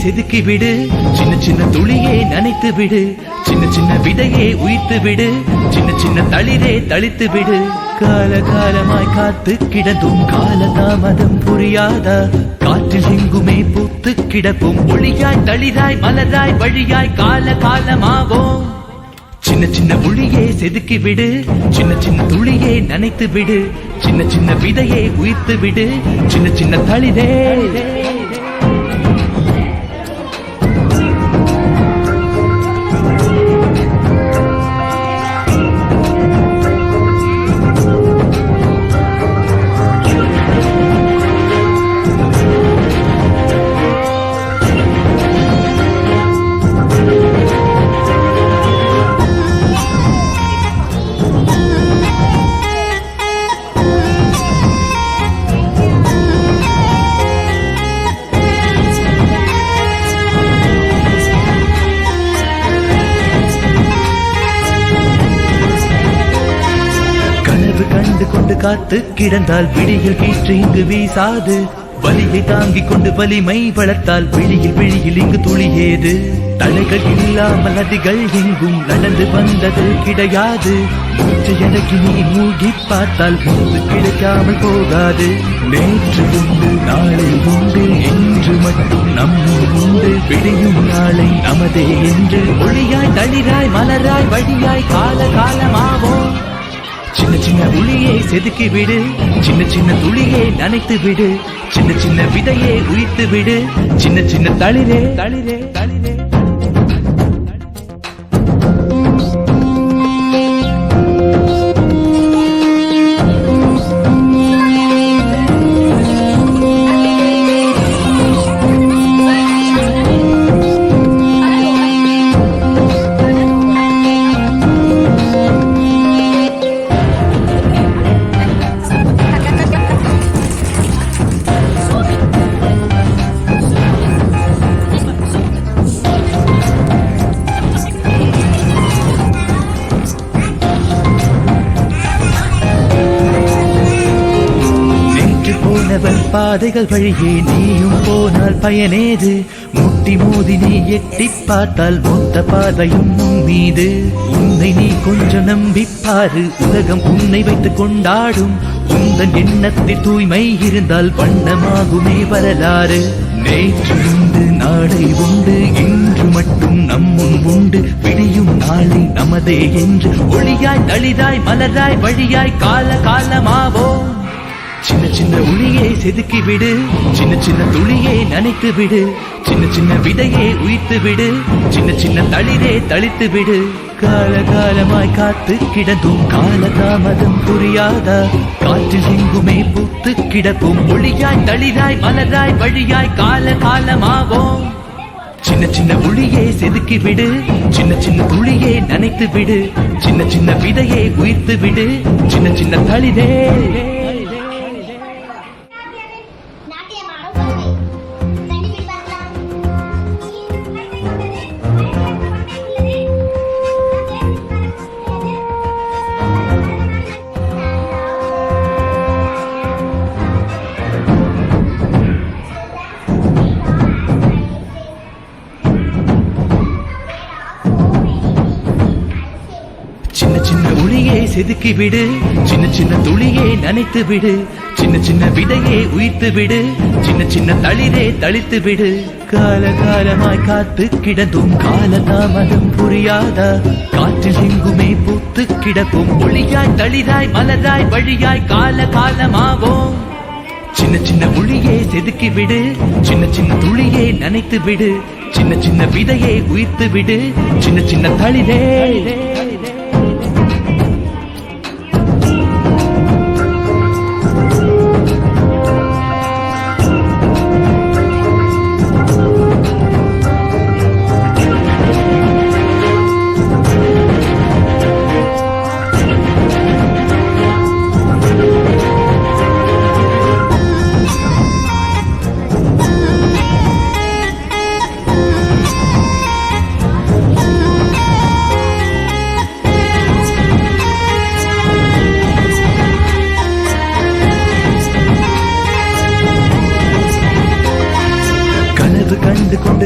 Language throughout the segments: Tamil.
செதுக்கி விடு, சின்ன சின்ன துளியே நனைத்து விடு, சின்ன சின்ன விதையே உயிர்த்து விடு, சின்ன சின்ன தளிரே தளித்து விடு. கால காலமாய் காத்து கிடந்தும் காலதாமதம் புரியாதா, காற்றில் எங்குமே பூத்து கிடப்போம், ஒளியாய் தளிராய் மலராய் வழியாய் கால காலமாவோம். சின்ன சின்ன ஒளியே செதுக்கி விடு, சின்ன சின்ன துளியே நனைத்து விடு, சின்ன சின்ன விதையே உயிர்த்து விடு, சின்ன சின்ன தளிரே. கண்டு கொண்டு காத்து கிடந்தால் விழியில் கீற்று இங்கு வீசாது, வலியை தாங்கிக் கொண்டு வலிமை வளர்த்தால் விழியில் இங்கு துளியேது. தலைகள் இல்லாமல் நதிகள் எங்கும் நடந்து வந்தது கிடையாது, மூச்சு எனக்கு நீ மூழ்கி பார்த்தால் முன்பு கிடைக்காமல் போகாது. நேற்று உண்டு நாளை உண்டு என்று மட்டும் நம்மும் உண்டு, விடியும் நாளை நமதே என்று ஒளியாய் தளிராய் மலராய் வழியாய் கால காலமாவோம். சின்ன சின்ன ஒளியை செதுக்கி விடு, சின்ன சின்ன துளியை நனைத்து விடு, சின்ன சின்ன விதையை உயிர்த்து விடு, சின்ன சின்ன தளிரே தளிரே தளிரே. பாதைகள் வழியே நீயும் போனால் பயனேது, முட்டி மோதி நீ எட்டி பார்த்தால் மொத்த பாதையும் மீது. உன்னை நீ கொஞ்சம் நம்பிப்பாரு, உலகம் உன்னை வைத்துக் கொண்டாடும், உந்தன் எண்ணத்தில் தூய்மை இருந்தால் வண்ணமாகுமே வரலாறு. நேற்று உண்டு நாளை உண்டு இன்று மட்டும் நம்மும் உண்டு, விடியும் நாளை நமதே என்று ஒளியாய் தளிராய் மலராய் வழியாய் கால காலமாவோம். சின்ன சின்ன ஒளியை செதுக்கி விடு, சின்ன சின்ன துளியை நனைத்து விடு, சின்ன சின்ன விதையை உயிர்த்து விடு, சின்ன சின்ன தளிரே தளித்து விடு. கால காலமாய் காத்து கிடந்தும் காலதாமதம் புரியாதா, காற்றில் எங்குமே பூத்து கிடப்போம், ஒளியாய் தளிராய் மலராய் வழியாய் கால காலமாவோம். சின்ன சின்ன ஒளியை செதுக்கி விடு, சின்ன சின்ன துளியை நனைத்து விடு, சின்ன சின்ன விதையை உயிர்த்து விடு, சின்ன சின்ன தளிரே. சின்ன சின்ன ஒளியை செதுக்கி விடு, சின்ன சின்ன துளியை நனைத்து விடு, சின்ன சின்ன விதையை உயிர்த்து விடு, சின்ன சின்ன தளிரே தளித்து விடு. கால காலமாய் காத்து கிடந்தும் காலதாமதம் புரியாதா, காற்றில் எங்குமே பூத்து கிடப்போம், ஒளியாய் தளிராய் மலராய் வழியாய் கால காலமாவோம். சின்ன சின்ன ஒளியை செதுக்கி விடு, சின்ன சின்ன துளியை நனைத்து விடு, சின்ன சின்ன விதையை உயிர்த்து விடு, சின்ன சின்ன தளிரே.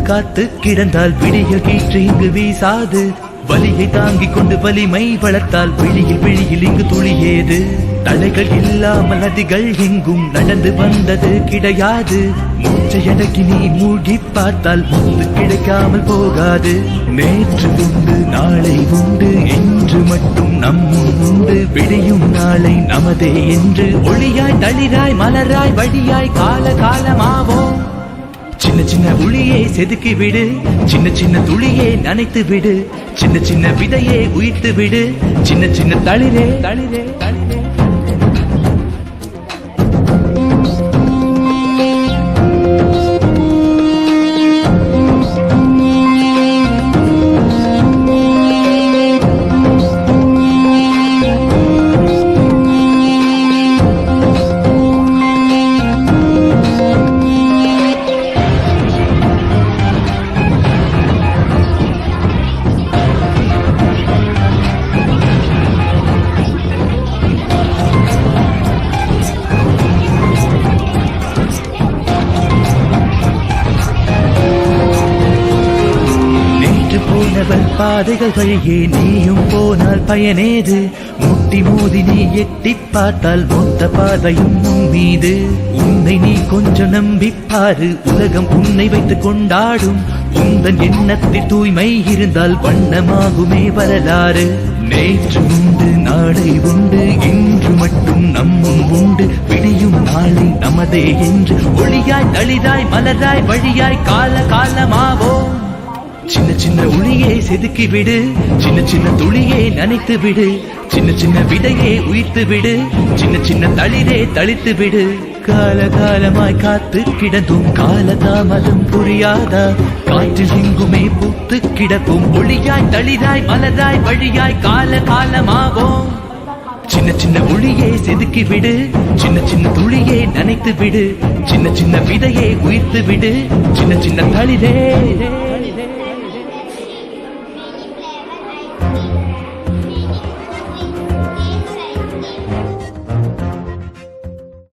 காத்து கிடந்தால் விடிய கீற்று இங்கு வீசாது வலியை தாங்கிக் கொண்டு வலிமை வளர்த்தால் விழியில் இங்கு துளியேது தலைகள் இல்லாமல் நதிகள் எங்கும் நடந்து வந்தது கிடையாது மூச்சையடக்கி நீ மூழ்கி பார்த்தால் முத்து கிடைக்காமல் போகாது நேற்று உண்டு நாளை உண்டு என்று மட்டும் நம்மும் உண்டு விடியும் நாளை நமதே என்று ஒளியாய் தளிராய் மலராய் வழியாய் கால காலமாவோம் சின்ன சின்ன உளியே செதுக்கி விடு சின்ன சின்ன துளியே நனைத்து விடு சின்ன சின்ன விதையே உயிர்த்து விடு சின்ன சின்ன தளிரே தளிரே தளிரே பாதைகள் வழியே நீயும் போனால் பயனேது முட்டி மோதி நீ எட்டி பார்த்தால் மொத்த பாதையும் உன் மீது உன்னை நீ கொஞ்சம் நம்பிப்பாரு உலகம் உன்னை வைத்துக் கொண்டாடும் உந்தன் எண்ணத்தில் தூய்மை இருந்தால் வண்ணமாகுமே வரலாறு நேற்று உண்டு நாளை உண்டு இன்று மட்டும் நம்மும் உண்டு விடியும் நாளை நமதே என்று ஒளியாய் தளிராய் மலராய் வழியாய் கால காலமாவோம் சின்ன சின்ன உளியே செதுக்கி விடு சின்ன சின்ன துளியே நனைத்து விடு சின்ன சின்ன விதையே உயிர்த்து விடு சின்ன சின்ன தளிரே தளித்து விடு கால காலமாய் காத்து கிடந்தும் கால தாமதம் புரியாதா காற்றில் எங்குமே பூத்து கிடக்கும் ஒளியாய் தளிராய் மலராய் வழியாய் கால காலமாவோம் சின்ன சின்ன உளியே செதுக்கி விடு சின்ன சின்ன துளியே நனைத்து விடு சின்ன சின்ன விதையே உயிர்த்து விடு சின்ன சின்ன தளிரே